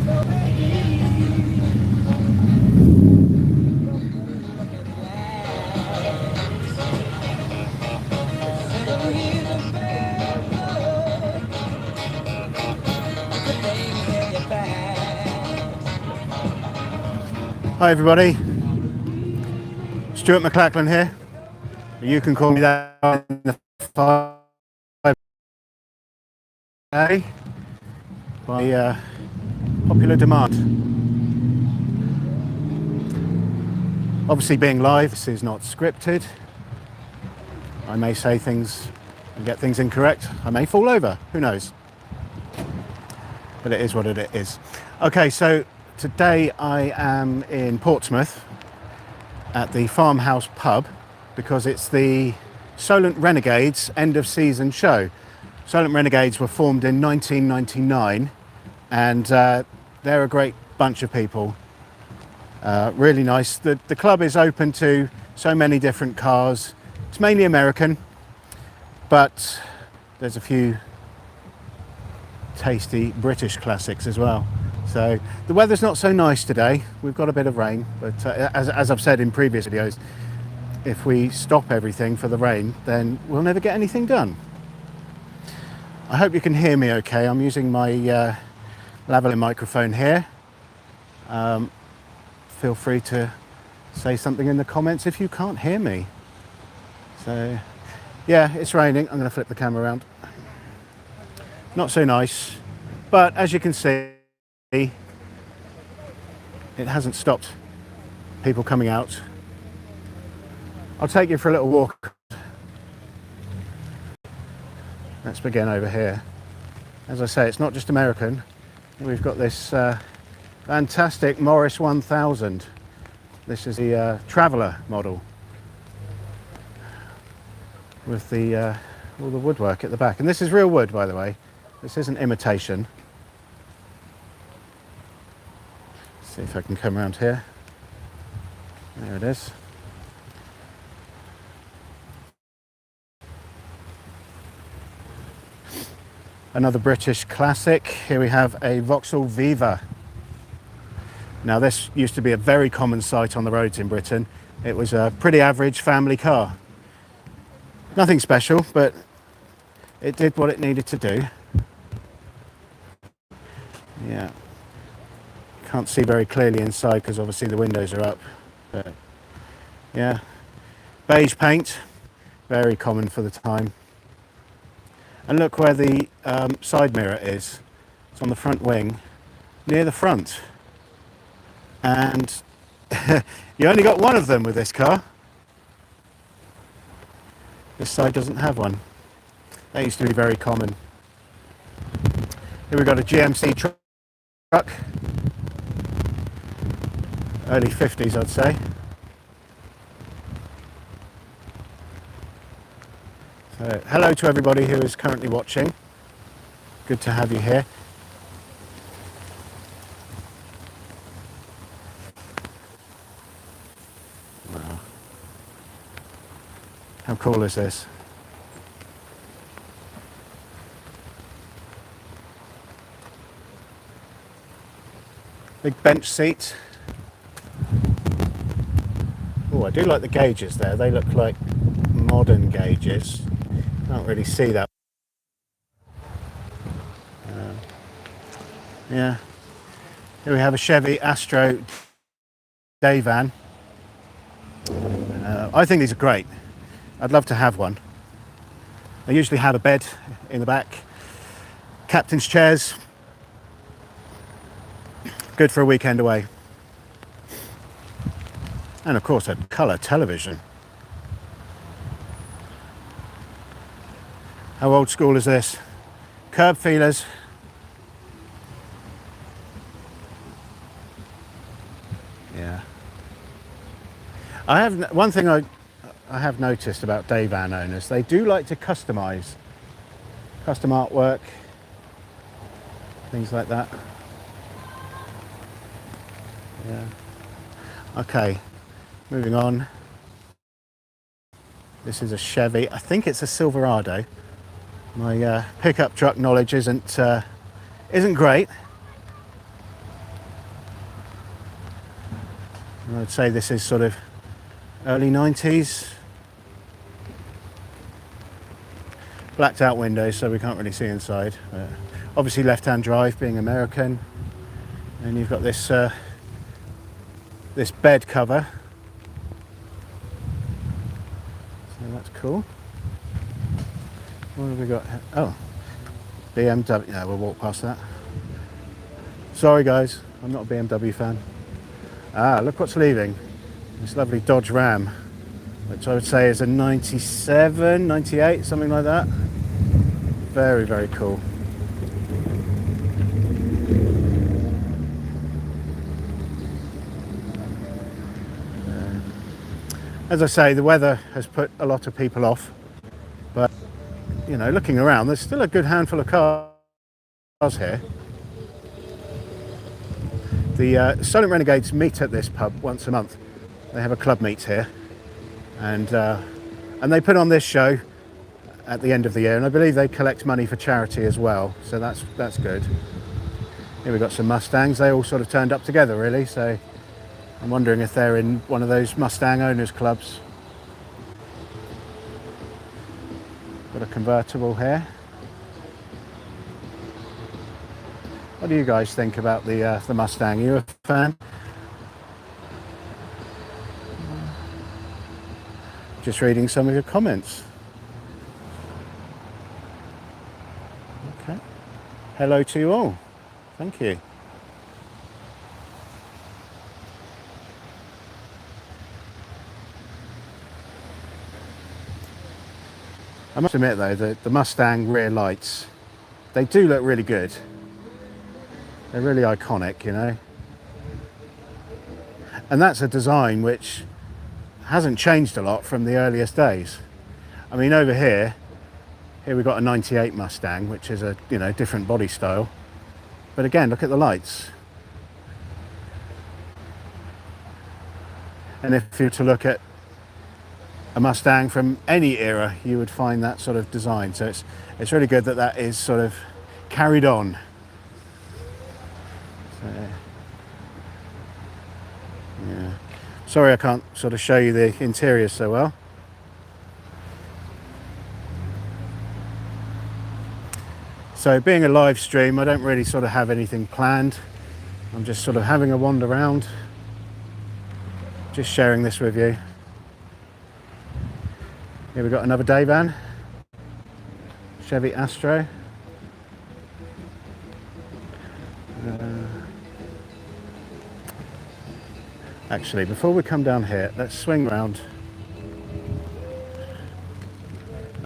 Hi everybody, Stuart McLachlan here. You can call me that in the 5 by popular demand. Obviously being live, this is not scripted. I may say things and get things incorrect. I may fall over, who knows? But it is what it is. Okay, so today I am in Portsmouth at the Farmhouse pub because it's the Solent Renegades end of season show. Solent Renegades were formed in 1999 and they're a great bunch of people. Really nice. The club is open to so many different cars. It's mainly American, but there's a few tasty British classics as well. So the weather's not so nice today. We've got a bit of rain, but as I've said in previous videos, if we stop everything for the rain, then we'll never get anything done. I hope you can hear me okay. I'm using my lavalier microphone here. Feel free to say something in the comments if you can't hear me. So yeah, it's raining. I'm going to flip the camera around. Not so nice, but as you can see, it hasn't stopped people coming out. I'll take you for a little walk. Let's begin over here. As I say, it's not just American. We've got this fantastic Morris 1000. This is the Traveller model with the all the woodwork at the back. And this is real wood, by the way. This isn't imitation. See if I can come around here. There it is. Another British classic. Here we have a Vauxhall Viva. Now this used to be a very common sight on the roads in Britain. It was a pretty average family car. Nothing special, but it did what it needed to do. Yeah. Can't see very clearly inside because obviously the windows are up, but yeah, beige paint, very common for the time. And look where the side mirror is. It's on the front wing, near the front. And you only got one of them with this car. This side doesn't have one. That used to be very common. Here we've got a GMC truck. Early 50s, I'd say. So, hello to everybody who is currently watching. Good to have you here. Wow. How cool is this? Big bench seat. Oh, I do like the gauges there. They look like modern gauges. Can't really see that. Yeah. Here we have a Chevy Astro day van. I think these are great. I'd love to have one. They usually have a bed in the back. Captain's chairs. Good for a weekend away. And of course a colour television. How old school is this? Curb feelers. Yeah. One thing I have noticed about day van owners, they do like to customise. Custom artwork, things like that. Yeah. Okay, moving on. This is a Chevy. I think it's a Silverado. My pickup truck knowledge isn't great. I'd say this is sort of early 90s. Blacked out windows, so we can't really see inside. Obviously left-hand drive, being American. And you've got this this bed cover. So that's cool. What have we got? Oh, BMW. No, we'll walk past that. Sorry guys, I'm not a BMW fan. Ah, look what's leaving. This lovely Dodge Ram, which I would say is a 97, 98, something like that. Very, very cool. As I say, the weather has put a lot of people off, but you know, looking around, there's still a good handful of cars here. The Solent Renegades meet at this pub once a month. They have a club meet here, and they put on this show at the end of the year, and I believe they collect money for charity as well. So that's good. Here we've got some Mustangs. They all sort of turned up together, really. So I'm wondering if they're in one of those Mustang owners clubs. Got a convertible here. What do you guys think about the Mustang? Are you a fan? Just reading some of your comments. Okay. Hello to you all. Thank you. I must admit though, the Mustang rear lights, they do look really good. They're really iconic, you know. And that's a design which hasn't changed a lot from the earliest days. I mean, over here we've got a 98 Mustang, which is a, you know, different body style. But again, look at the lights. And if you were to look at a Mustang from any era, you would find that sort of design. So it's really good that that is sort of carried on. So, yeah. Sorry I can't sort of show you the interior so well. So being a live stream, I don't really sort of have anything planned. I'm just sort of having a wander around, just sharing this with you. Here we've got another day van, Chevy Astro. Actually, before we come down here, let's swing round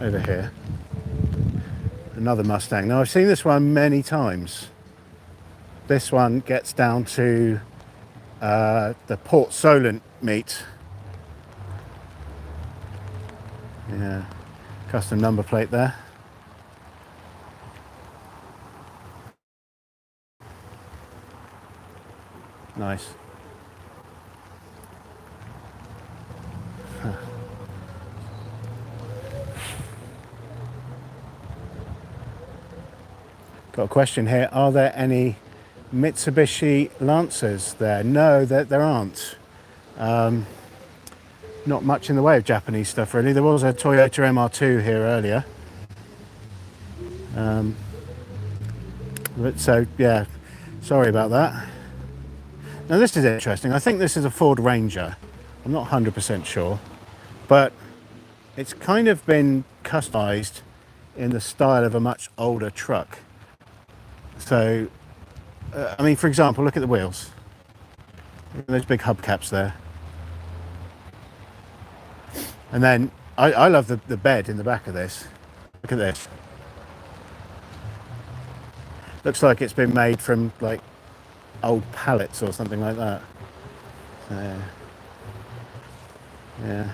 over here. Another Mustang. Now I've seen this one many times. This one gets down to the Port Solent meet. Yeah, custom number plate there. Nice. Got a question here. Are there any Mitsubishi Lancers there? No, there aren't. Not much in the way of Japanese stuff, really. There was a Toyota MR2 here earlier. But so, yeah, sorry about that. Now, this is interesting. I think this is a Ford Ranger. I'm not 100% sure. But it's kind of been customized in the style of a much older truck. So, I mean, for example, look at the wheels. Look at those big hubcaps there. And then, I love the bed in the back of this. Look at this. Looks like it's been made from, like, old pallets or something like that. Yeah.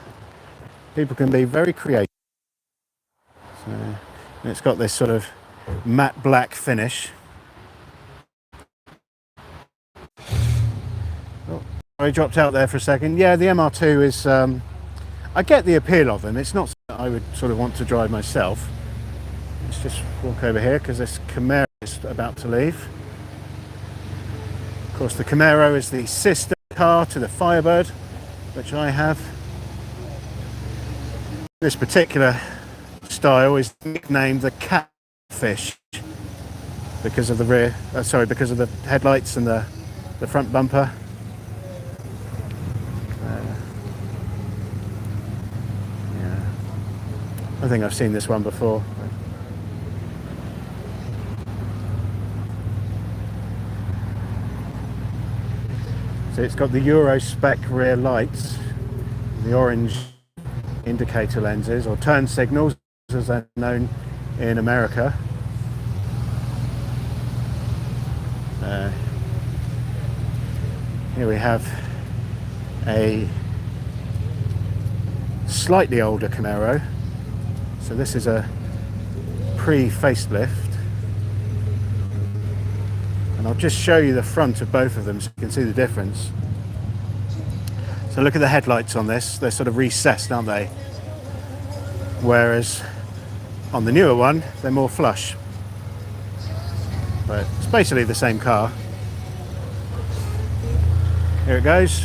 People can be very creative. So, and it's got this sort of matte black finish. Oh, I dropped out there for a second. Yeah, the MR2 is, I get the appeal of them. It's not something that I would sort of want to drive myself. Let's just walk over here because this Camaro is about to leave. Of course, the Camaro is the sister car to the Firebird, which I have. This particular style is nicknamed the Catfish because of the because of the headlights and the front bumper. Yeah, I think I've seen this one before. So it's got the Euro spec rear lights, the orange indicator lenses, or turn signals as they're known in America. Here we have a slightly older Camaro. So this is a pre-facelift. And I'll just show you the front of both of them so you can see the difference. So look at the headlights on this. They're sort of recessed, aren't they? Whereas on the newer one, they're more flush. But it's basically the same car. Here it goes.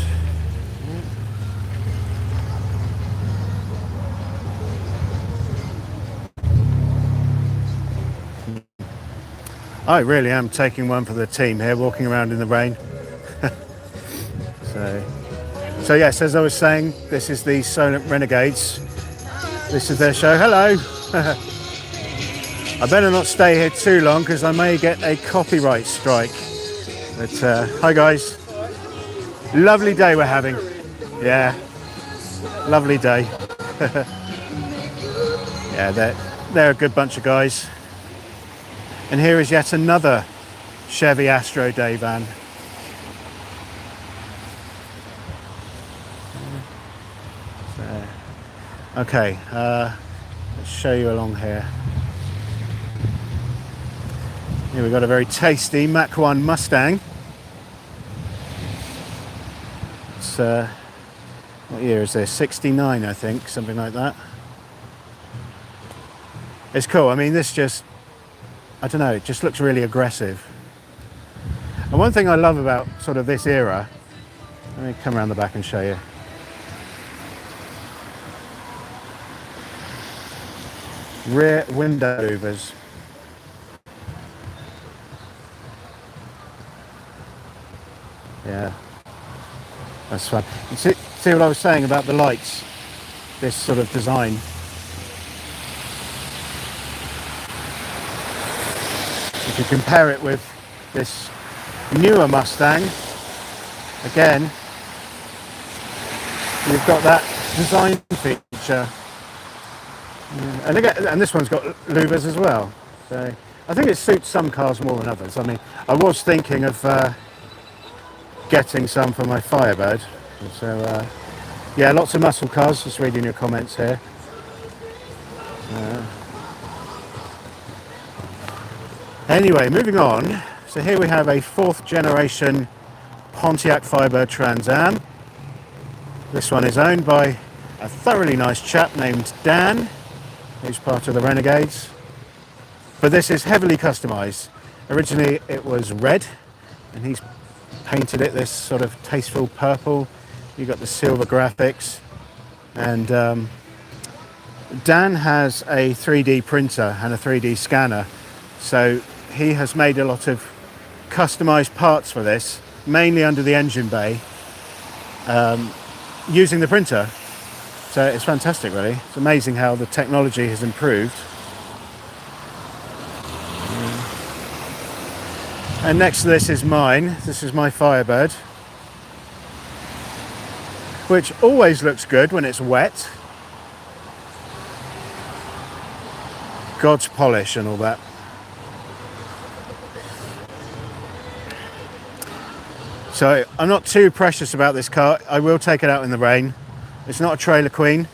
I really am taking one for the team here, walking around in the rain. So yes, as I was saying, this is the Solent Renegades. This is their show. Hello. I better not stay here too long because I may get a copyright strike. But hi guys. Lovely day we're having. Yeah, lovely day. Yeah, they're a good bunch of guys. And here is yet another Chevy Astro day van. Okay, let's show you along here. Here we've got a very tasty Mach 1 Mustang. It's, what year is this? 69, I think, something like that. It's cool. I mean, this just, I don't know, it just looks really aggressive. And one thing I love about sort of this era, let me come around the back and show you. Rear window louvers. Yeah, that's fun. And see what I was saying about the lights, this sort of design. If you compare it with this newer Mustang, again, you've got that design feature. And again, and this one's got louvers as well. So I think it suits some cars more than others. I mean, I was thinking of getting some for my Firebird. So yeah, lots of muscle cars. Just reading your comments here. Anyway, moving on. So here we have a 4th generation Pontiac Firebird Trans Am. This one is owned by a thoroughly nice chap named Dan, who's part of the Renegades. But this is heavily customized. Originally it was red, and he's painted it this sort of tasteful purple. You've got the silver graphics, and Dan has a 3D printer and a 3D scanner, so he has made a lot of customized parts for this, mainly under the engine bay, using the printer. So it's fantastic, really. It's amazing how the technology has improved. And next to this is mine. This is my Firebird, which always looks good when it's wet. God's polish and all that. So I'm not too precious about this car. I will take it out in the rain. It's not a trailer queen,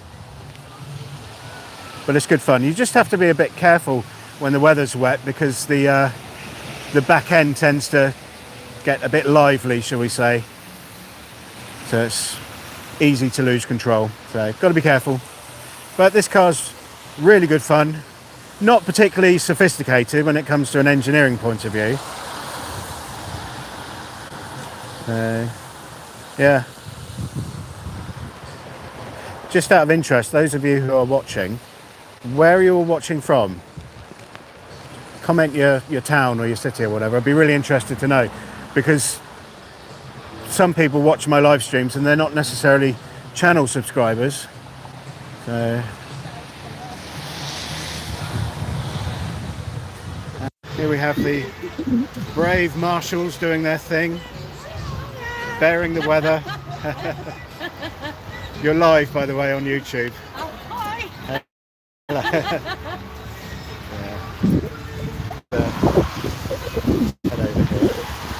but it's good fun. You just have to be a bit careful when the weather's wet, because the back end tends to get a bit lively, shall we say. So it's easy to lose control. So got to be careful. But this car's really good fun. Not particularly sophisticated when it comes to an engineering point of view. Yeah. Just out of interest, those of you who are watching, where are you all watching from? Comment your town or your city or whatever. I'd be really interested to know, because some people watch my live streams and they're not necessarily channel subscribers. So here we have the brave marshals doing their thing, bearing the weather. You're live, by the way, on YouTube. Oh, hi.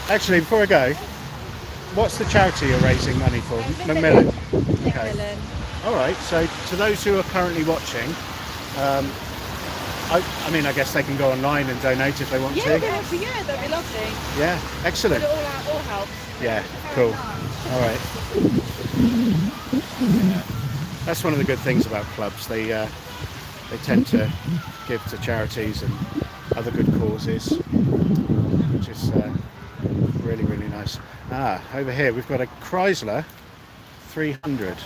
Actually, before I go, what's the charity you're raising money for? Macmillan. Okay. Macmillan. All right. So to those who are currently watching, I mean, I guess they can go online and donate if they want Yeah, to. that'd be lovely. Yeah. Excellent. Put it all out, all helps. Yeah. Cool. All right. That's one of the good things about clubs. They tend to give to charities and other good causes, which is really, really nice. Over here we've got a Chrysler 300.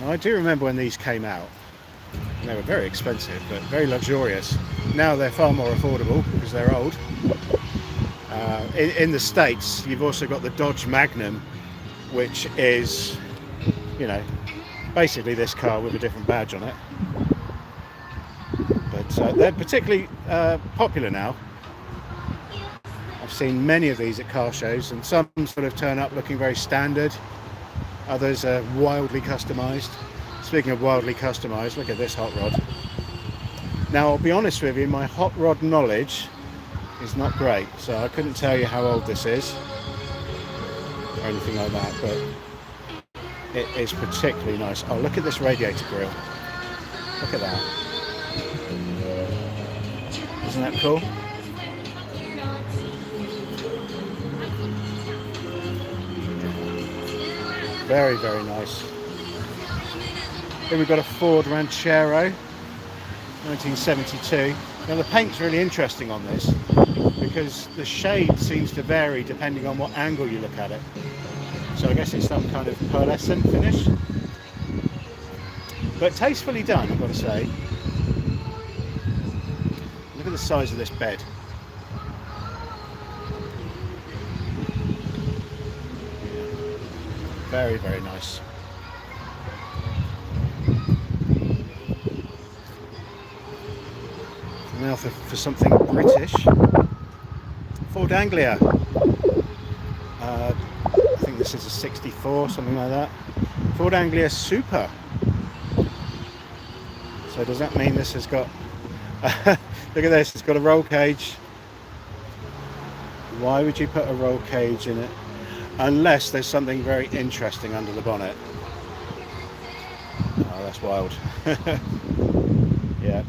Now, I do remember when these came out. They were very expensive, but very luxurious. Now they're far more affordable because they're old. In the States, you've also got the Dodge Magnum, which is, you know, basically this car with a different badge on it. But they're particularly popular now. I've seen many of these at car shows, and some sort of turn up looking very standard. Others are wildly customised. Speaking of wildly customised, look at this hot rod. Now, I'll be honest with you, my hot rod knowledge is not great, so I couldn't tell you how old this is or anything like that, but it is particularly nice. Oh, look at this radiator grille. Look at that. Isn't that cool? Very, very nice. Then we've got a Ford Ranchero, 1972. Now the paint's really interesting on this because the shade seems to vary depending on what angle you look at it. So I guess it's some kind of pearlescent finish. But tastefully done, I've got to say. Look at the size of this bed. Very, very nice. Now for something British. Ford Anglia. I think this is a 64, something like that. Ford Anglia Super. So does that mean this has got... look at this, it's got a roll cage. Why would you put a roll cage in it? Unless there's something very interesting under the bonnet. Oh, that's wild. Yeah,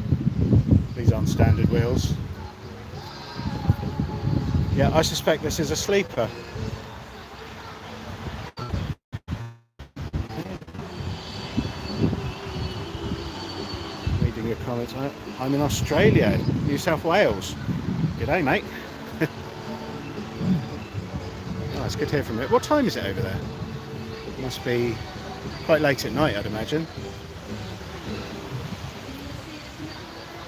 these aren't standard wheels. Yeah, I suspect this is a sleeper. Reading your comments. I'm in Australia, New South Wales. G'day, mate. It's good to hear from it. What time is it over there? It must be quite late at night, I'd imagine.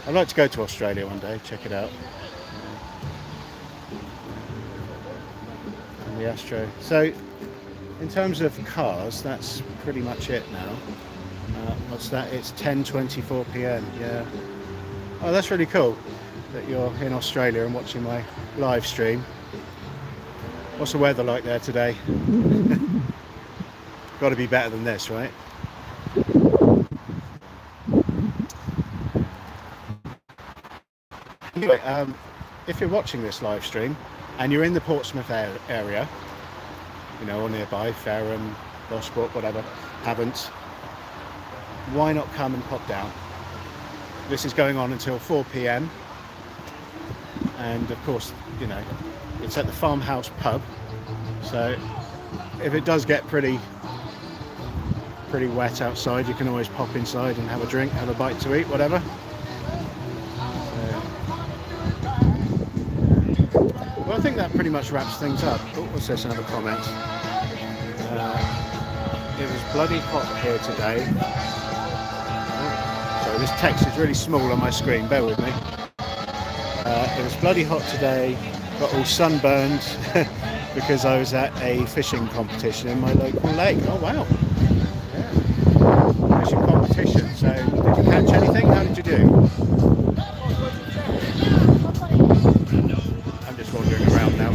I'd like to go to Australia one day, check it out. And the Astro. So, in terms of cars, that's pretty much it now. What's that? It's 10:24 p.m. Yeah. Oh, that's really cool that you're in Australia and watching my live stream. What's the weather like there today? Got to be better than this, right? Anyway, if you're watching this live stream and you're in the Portsmouth area, you know, or nearby, Fareham, Gosport, whatever, haven't, why not come and pop down? This is going on until 4 p.m. and of course, you know, it's at the Farmhouse pub, so if it does get pretty wet outside, you can always pop inside and have a drink, have a bite to eat, whatever. Well, I think that pretty much wraps things up. Oh, what's this? Another comment. It was bloody hot here today. Sorry, this text is really small on my screen, bear with me. It was bloody hot today, got all sunburned because I was at a fishing competition in my local lake. Oh wow, yeah. Fishing competition, so did you catch anything? How did you do? I'm just wandering around now.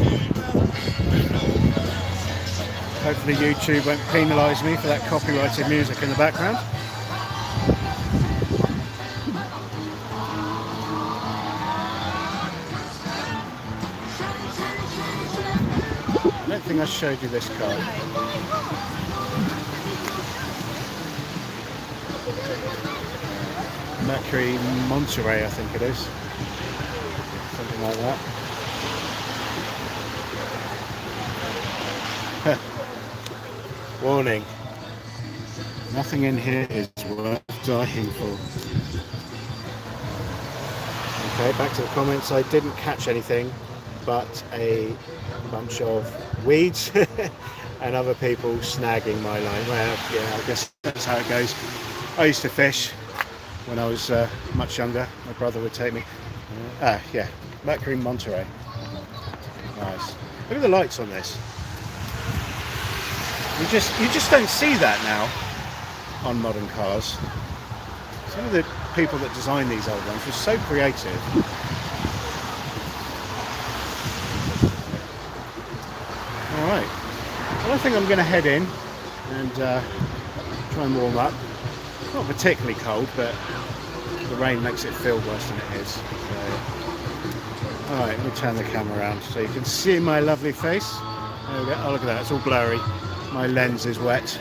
Hopefully YouTube won't penalise me for that copyrighted music in the background. I don't think I showed you this car. Mercury Monterey, I think it is. Something like that. Warning. Nothing in here is worth dying for. Okay, back to the comments. I didn't catch anything but a bunch of weeds and other people snagging my line. Well, yeah, I guess that's how it goes. I used to fish when I was much younger. My brother would take me. Yeah, Mercury Monterey. Nice. Look at the lights on this. You just don't see that now on modern cars. Some of the people that designed these old ones were so creative. Alright, well I think I'm going to head in and try and warm up. Not particularly cold, but the rain makes it feel worse than it is. So, alright, let me turn the camera around so you can see my lovely face. There we go. Oh, look at that, it's all blurry. My lens is wet.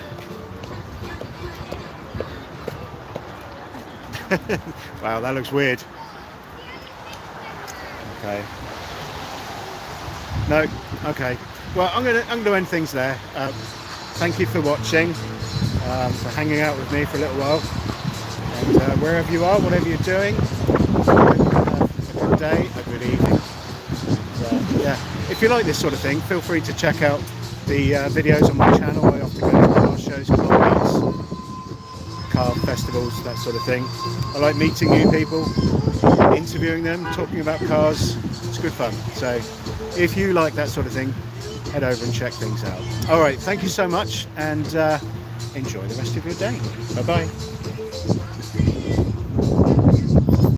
Wow, that looks weird. Okay. No, okay. Well, I'm gonna end things there. Thank you for watching, for hanging out with me for a little while. And wherever you are, whatever you're doing, have a good day, a good evening. And, yeah, if you like this sort of thing, feel free to check out the videos on my channel. I often go to car shows, car meets, car festivals, that sort of thing. I like meeting new people, interviewing them, talking about cars. It's good fun. So if you like that sort of thing, head over and check things out. Alright, thank you so much, and enjoy the rest of your day. Bye bye.